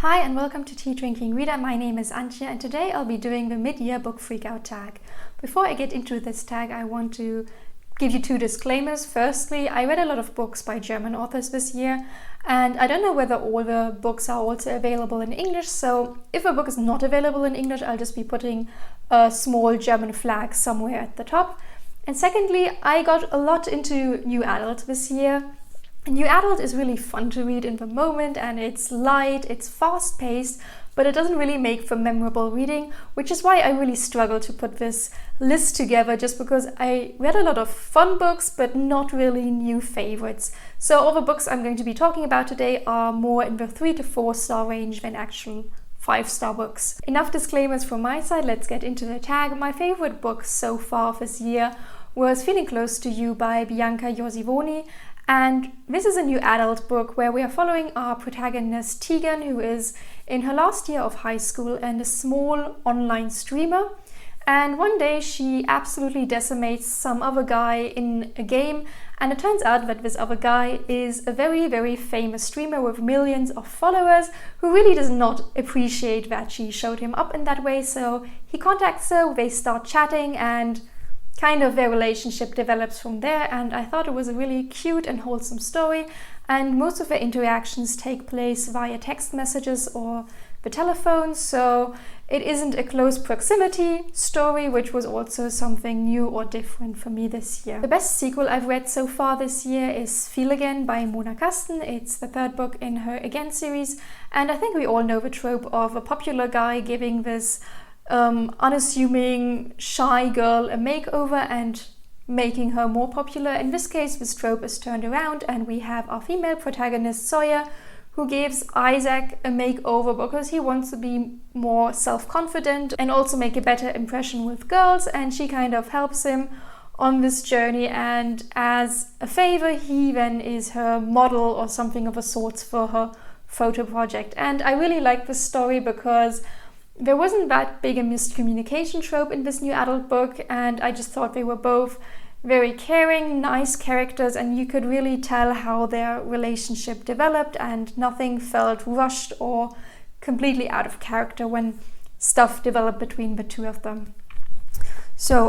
Hi and welcome to Tea Drinking Reader. My name is Antje and today I'll be doing the mid-year book freakout tag. Before I get into this tag, I want to give you two disclaimers. Firstly, I read a lot of books by German authors this year and I don't know whether all the books are also available in English, so if a book is not available in English, I'll just be putting a small German flag somewhere at the top. And secondly, I got a lot into new adult this year. New adult is really fun to read in the moment and it's light, it's fast-paced, but it doesn't really make for memorable reading, which is why I really struggle to put this list together, just because I read a lot of fun books but not really new favorites. So all the books I'm going to be talking about today are more in the 3 to 4 star range than actual 5-star books. Enough disclaimers from my side, let's get into the tag. My favorite book so far this year was Feeling Close to You by Bianca Iosivoni. And this is a new adult book where we are following our protagonist Tegan, who is in her last year of high school and a small online streamer. And one day she absolutely decimates some other guy in a game, and it turns out that this other guy is a very, very famous streamer with millions of followers who really does not appreciate that she showed him up in that way. So he contacts her, they start chatting, and kind of their relationship develops from there, and I thought it was a really cute and wholesome story, and most of the interactions take place via text messages or the telephone, so it isn't a close proximity story, which was also something new or different for me this year. The best sequel I've read so far this year is Feel Again by Kasten. It's the third book in her Again series, and I think we all know the trope of a popular guy giving this unassuming, shy girl a makeover and making her more popular. In this case, this trope is turned around and we have our female protagonist Sawyer, who gives Isaac a makeover because he wants to be more self-confident and also make a better impression with girls, and she kind of helps him on this journey, and as a favor he then is her model or something of a sort for her photo project. And I really like this story because there wasn't that big a miscommunication trope in this new adult book, and I just thought they were both very caring, nice characters, and you could really tell how their relationship developed, and nothing felt rushed or completely out of character when stuff developed between the two of them. So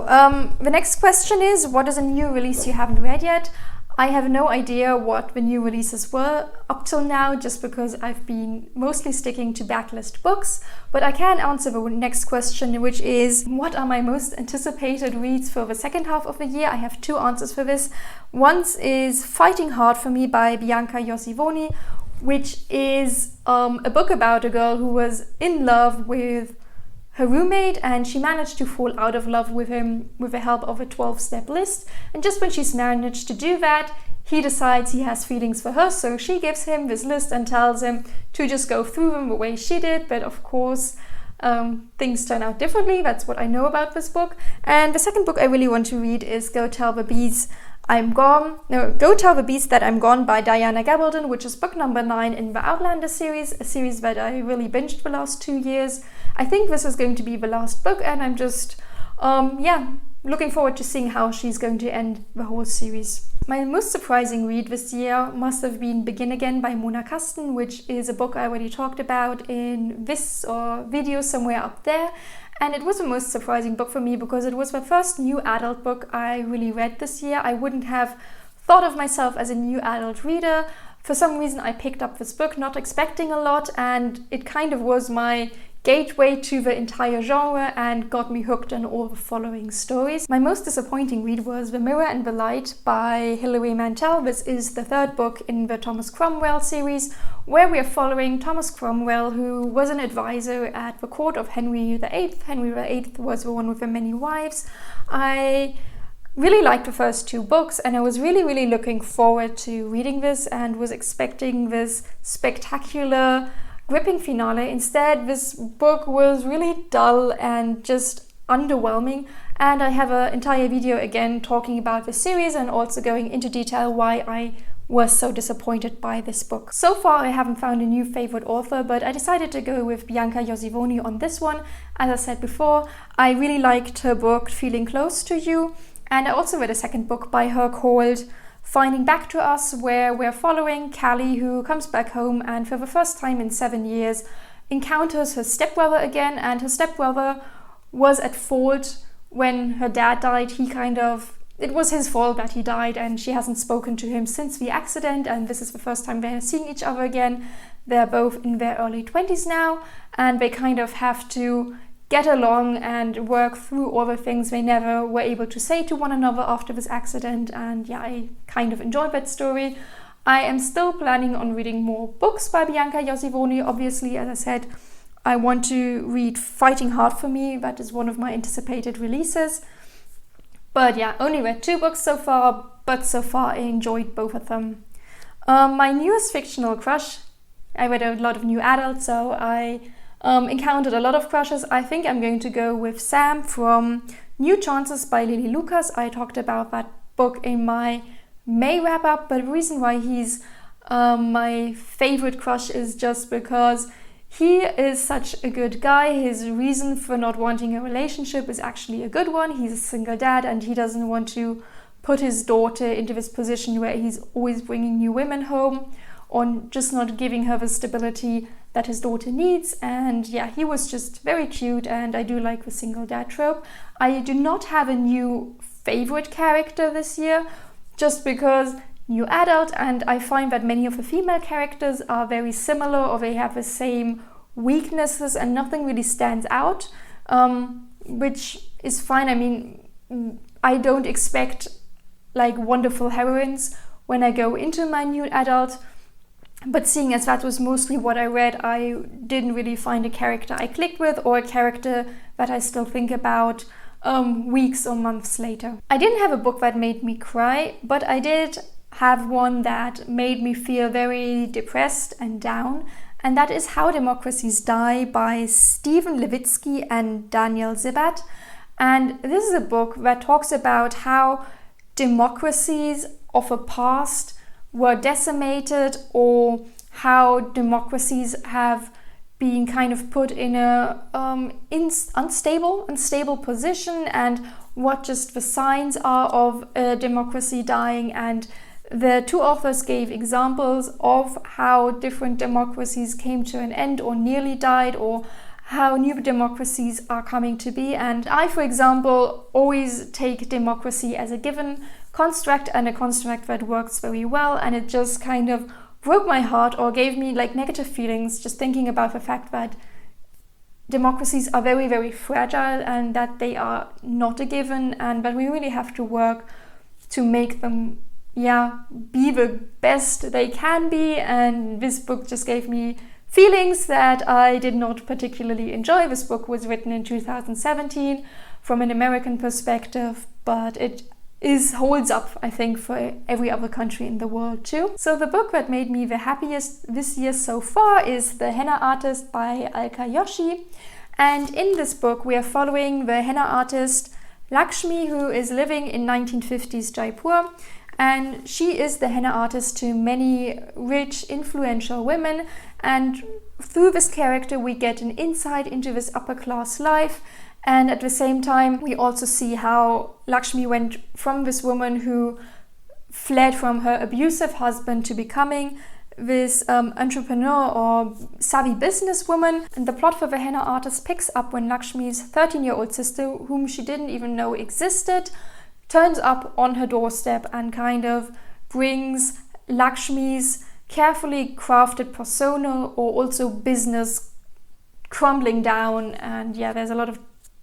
the next question is, what is a new release you haven't read yet? I have no idea what the new releases were up till now, just because I've been mostly sticking to backlist books, but I can answer the next question, which is, what are my most anticipated reads for the second half of the year? I have two answers for this. One is Fighting Hard for Me by Bianca Iosivoni, which is a book about a girl who was in love with her roommate, and she managed to fall out of love with him with the help of a 12-step list. And just when she's managed to do that, he decides he has feelings for her, so she gives him this list and tells him to just go through them the way she did. But of course, things turn out differently. That's what I know about this book. And the second book I really want to read is Go Tell the Bees That I'm Gone by Diana Gabaldon, which is book number 9 in the Outlander series, a series that I really binged the last 2 years. I think this is going to be the last book, and I'm just, looking forward to seeing how she's going to end the whole series. My most surprising read this year must have been Begin Again by Kasten, which is a book I already talked about in this video somewhere up there. And it was the most surprising book for me because it was the first new adult book I really read this year. I wouldn't have thought of myself as a new adult reader. For some reason I picked up this book not expecting a lot, and it kind of was my gateway to the entire genre and got me hooked on all the following stories. My most disappointing read was The Mirror and the Light by Hilary Mantel. This is the third book in the Thomas Cromwell series, where we are following Thomas Cromwell, who was an advisor at the court of Henry VIII. Henry VIII was the one with the many wives. I really liked the first two books, and I was really looking forward to reading this and was expecting this spectacular, gripping finale. Instead, this book was really dull and just underwhelming, and I have an entire video again talking about the series and also going into detail why I was so disappointed by this book. So far I haven't found a new favorite author, but I decided to go with Bianca Iosivoni on this one. As I said before, I really liked her book Feeling Close to You, and I also read a second book by her called Finding Back to Us, where we're following Callie, who comes back home and for the first time in 7 years encounters her stepbrother again, and her stepbrother was at fault when her dad died. It was his fault that he died, and she hasn't spoken to him since the accident, and this is the first time they're seeing each other again. They're both in their early 20s now, and they kind of have to get along and work through all the things they never were able to say to one another after this accident. And yeah, I kind of enjoyed that story. I am still planning on reading more books by Bianca Iosivoni. Obviously, as I said, I want to read Fighting Hard for Me. That is one of my anticipated releases. But yeah, only read 2 books so far, but so far I enjoyed both of them. My newest fictional crush, I read a lot of new adult, so I encountered a lot of crushes. I think I'm going to go with Sam from New Chances by Lilly Lucas. I talked about that book in my May wrap-up, but the reason why he's my favorite crush is just because he is such a good guy. His reason for not wanting a relationship is actually a good one. He's a single dad and he doesn't want to put his daughter into this position where he's always bringing new women home or just not giving her the stability that his daughter needs. And yeah, he was just very cute, and I do like the single dad trope. I do not have a new favorite character this year, just because new adult, and I find that many of the female characters are very similar, or they have the same weaknesses and nothing really stands out, which is fine. I mean, I don't expect like wonderful heroines when I go into my new adult, but seeing as that was mostly what I read, I didn't really find a character I clicked with or a character that I still think about weeks or months later. I didn't have a book that made me cry, but I did have one that made me feel very depressed and down, and that is How Democracies Die by Stephen Levitsky and Daniel Ziblatt. And this is a book that talks about how democracies of the past were decimated, or how democracies have been kind of put in a unstable position, and what just the signs are of a democracy dying. And the 2 authors gave examples of how different democracies came to an end or nearly died, or how new democracies are coming to be. And I, for example, always take democracy as a given construct and a construct that works very well, and it just kind of broke my heart or gave me like negative feelings just thinking about the fact that democracies are very, very fragile and that they are not a given, and that we really have to work to make them be the best they can be. And this book just gave me feelings that I did not particularly enjoy. This book was written in 2017 from an American perspective, but it holds up, I think, for every other country in the world too. So the book that made me the happiest this year so far is The Henna Artist by Alka Joshi. And in this book we are following the henna artist Lakshmi, who is living in 1950s Jaipur. And she is the henna artist to many rich, influential women. And through this character we get an insight into this upper class life. And at the same time, we also see how Lakshmi went from this woman who fled from her abusive husband to becoming this entrepreneur or savvy businesswoman. And the plot for the henna artist picks up when Lakshmi's 13-year-old sister, whom she didn't even know existed, turns up on her doorstep and kind of brings Lakshmi's carefully crafted persona or also business crumbling down. And yeah, there's a lot of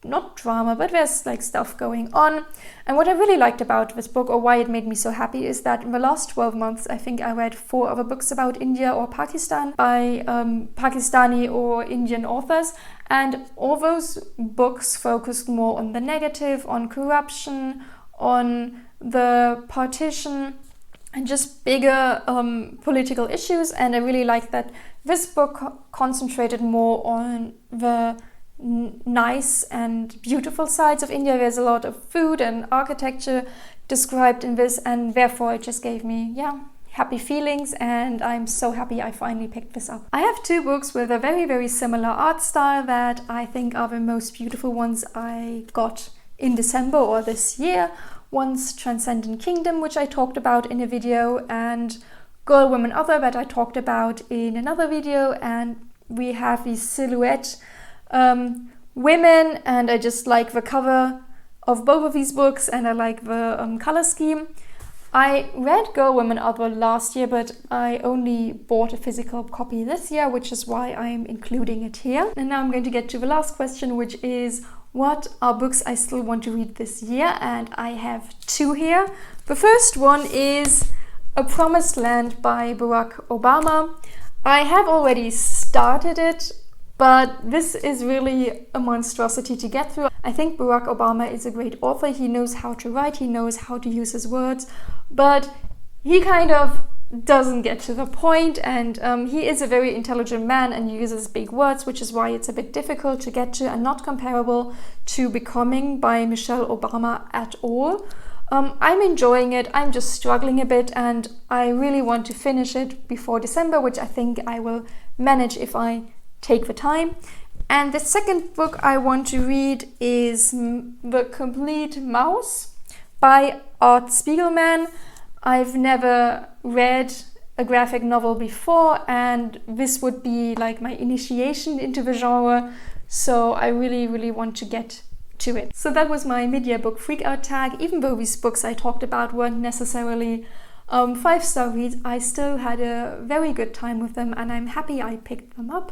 not drama, but there's like stuff going on. And what I really liked about this book, or why it made me so happy, is that in the last 12 months I think I read 4 other books about India or Pakistan by Pakistani or Indian authors, and all those books focused more on the negative, on corruption, on the partition, and just bigger political issues. And I really like that this book concentrated more on the nice and beautiful sides of India. There's a lot of food and architecture described in this, and therefore it just gave me happy feelings, and I'm so happy I finally picked this up. I have 2 books with a very, very similar art style that I think are the most beautiful ones I got in December or this year. Once Transcendent Kingdom, which I talked about in a video, and Girl, Woman, Other that I talked about in another video. And we have these silhouette women, and I just like the cover of both of these books, and I like the color scheme. I read Girl, Woman, Other last year, but I only bought a physical copy this year, which is why I'm including it here. And now I'm going to get to the last question, which is, what are books I still want to read this year? And I have two here. The first one is A Promised Land by Barack Obama. I have already started it, but this is really a monstrosity to get through. I think Barack Obama is a great author. He knows how to write, he knows how to use his words, but he kind of doesn't get to the point, and he is a very intelligent man and uses big words, which is why it's a bit difficult to get to and not comparable to Becoming by Michelle Obama at all. I'm enjoying it, I'm just struggling a bit, and I really want to finish it before December, which I think I will manage if I take the time. And the second book I want to read is The Complete Mouse by Art Spiegelman. I've never read a graphic novel before, and this would be like my initiation into the genre, so I really want to get to it. So that was my mid-year book freakout tag. Even though these books I talked about weren't necessarily 5-star reads, I still had a very good time with them, and I'm happy I picked them up.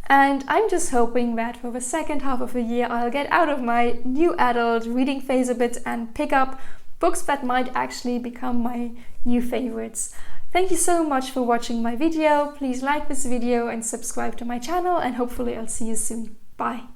And I'm just hoping that for the second half of the year I'll get out of my new adult reading phase a bit and pick up books that might actually become my new favorites. Thank you so much for watching my video. Please like this video and subscribe to my channel, and hopefully I'll see you soon. Bye!